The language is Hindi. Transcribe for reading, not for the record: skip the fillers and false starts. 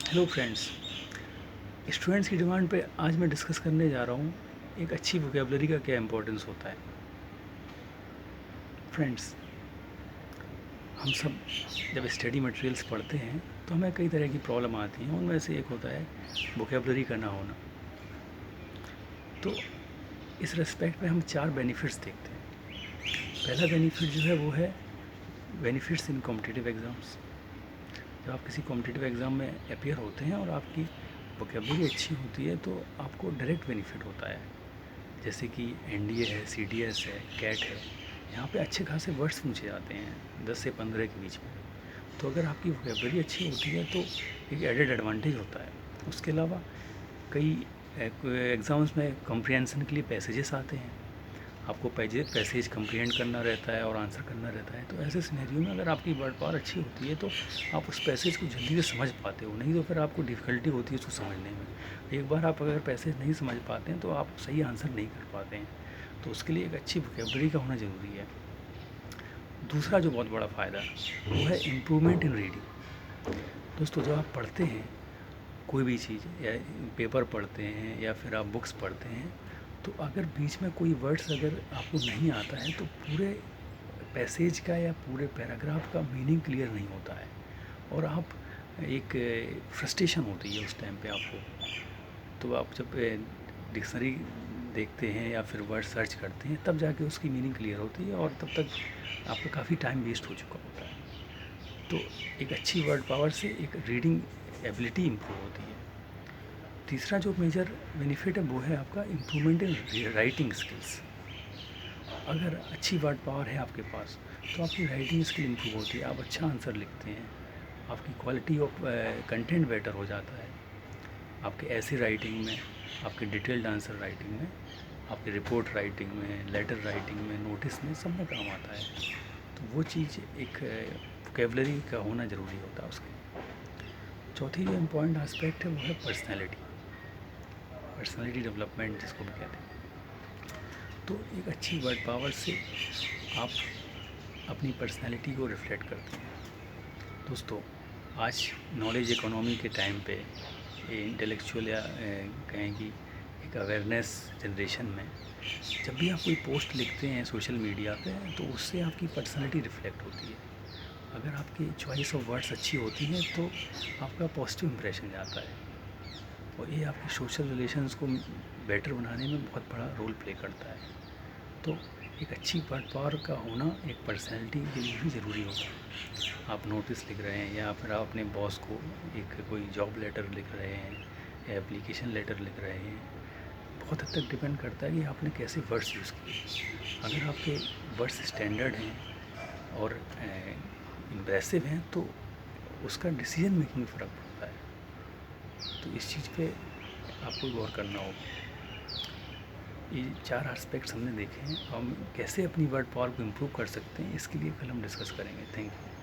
Hello friends. स्टूडेंट्स की डिमांड पे आज मैं डिस्कस करने जा रहा हूँ एक अच्छी वोकेबलरी का क्या इम्पोर्टेंस होता है। फ्रेंड्स, हम सब जब स्टडी मटेरियल्स पढ़ते हैं तो हमें कई तरह की प्रॉब्लम आती हैं। उनमें से एक होता है वोकेबलरी का ना होना। तो इस रेस्पेक्ट में हम 4 बेनिफिट्स देखते हैं। पहला बेनिफिट जो है वो है बेनिफिट्स इन कॉम्पिटिटिव एग्ज़ाम्स। जब आप किसी कॉम्पिटिटिव एग्ज़ाम में अपियर होते हैं और आपकी वोकेबलरी अच्छी होती है तो आपको डायरेक्ट बेनिफिट होता है। जैसे कि एनडीए है, सीडीएस है, कैट है, यहाँ पे अच्छे खासे वर्ड्स पूछे जाते हैं 10 से 15 के बीच में। तो अगर आपकी वोकेबलरी अच्छी होती है तो एक एडेड एडवांटेज होता है। उसके अलावा कई एग्ज़ाम्स में कॉम्प्रिहेंशन के लिए पैसेजेस आते हैं। आपको पैसेज कंप्रीहेंड करना रहता है और आंसर करना रहता है। तो ऐसे सिनेरियो में अगर आपकी वर्ड पावर अच्छी होती है तो आप उस पैसेज को जल्दी से समझ पाते हो, नहीं तो फिर आपको डिफ़िकल्टी होती है उसको समझने में। एक बार आप अगर पैसेज नहीं समझ पाते हैं तो आप सही आंसर नहीं कर पाते हैं। तो उसके लिए एक अच्छी वोकेबलरी का होना ज़रूरी है। दूसरा जो बहुत बड़ा फ़ायदा वो है इम्प्रूवमेंट इन रीडिंग। दोस्तों, जब आप पढ़ते हैं कोई भी चीज़ या पेपर पढ़ते हैं या फिर आप बुक्स पढ़ते हैं तो अगर बीच में कोई वर्ड्स अगर आपको नहीं आता है तो पूरे पैसेज का या पूरे पैराग्राफ का मीनिंग क्लियर नहीं होता है और आप एक फ्रस्ट्रेशन होती है उस टाइम पे आपको। तो आप जब डिक्शनरी देखते हैं या फिर वर्ड सर्च करते हैं तब जाके उसकी मीनिंग क्लियर होती है और तब तक आपका काफ़ी टाइम वेस्ट हो चुका होता है। तो एक अच्छी वर्ड पावर से एक रीडिंग एबिलिटी इम्प्रूव होती है। तीसरा जो मेजर बेनिफिट है वो है आपका इम्प्रूवमेंट इन राइटिंग स्किल्स। अगर अच्छी वर्ड पावर है आपके पास तो आपकी राइटिंग स्किल इम्प्रूव होती है, आप अच्छा आंसर लिखते हैं, आपकी क्वालिटी ऑफ कंटेंट बेटर हो जाता है। आपके ऐसे राइटिंग में, आपके डिटेल्ड आंसर राइटिंग में, आपकी रिपोर्ट राइटिंग में, लेटर राइटिंग में, नोटिस में, सब में काम आता है। तो वो चीज़ एक वोकेबलरी का होना ज़रूरी होता है उसके। चौथी जो इम्पॉर्टेंट आस्पेक्ट है वो है पर्सनैलिटी डेवलपमेंट जिसको भी कहते हैं। तो एक अच्छी वर्ड पावर से आप अपनी पर्सनैलिटी को रिफ्लेक्ट करते हैं। दोस्तों, आज नॉलेज इकोनॉमी के टाइम पे इंटेलेक्चुअल या कहें कि एक अवेयरनेस जनरेशन में जब भी आप कोई पोस्ट लिखते हैं सोशल मीडिया पे तो उससे आपकी पर्सनैलिटी रिफ्लेक्ट होती है। अगर आपकी चॉइस ऑफ वर्ड्स अच्छी होती है तो आपका पॉजिटिव इंप्रेशन जाता है और ये आपके सोशल रिलेशंस को बेटर बनाने में बहुत बड़ा रोल प्ले करता है। तो एक अच्छी वर्ड पावर का होना एक पर्सनैलिटी के लिए भी ज़रूरी होता है। आप नोटिस लिख रहे हैं या फिर आप अपने बॉस को एक कोई जॉब लेटर लिख रहे हैं या एप्लीकेशन लेटर लिख रहे हैं, बहुत हद तक डिपेंड करता है कि आपने कैसे वर्ड्स यूज़ किए। अगर आपके वर्ड्स स्टैंडर्ड हैं और इम्प्रेसिव हैं तो उसका डिसीजन मेकिंग में फ़र्क पड़ता है। तो इस चीज़ पे आपको गौर करना होगा। ये 4 एस्पेक्ट्स हमने देखे हैं। हम कैसे अपनी वर्ड पावर को इम्प्रूव कर सकते हैं इसके लिए कल हम डिस्कस करेंगे। Thank you.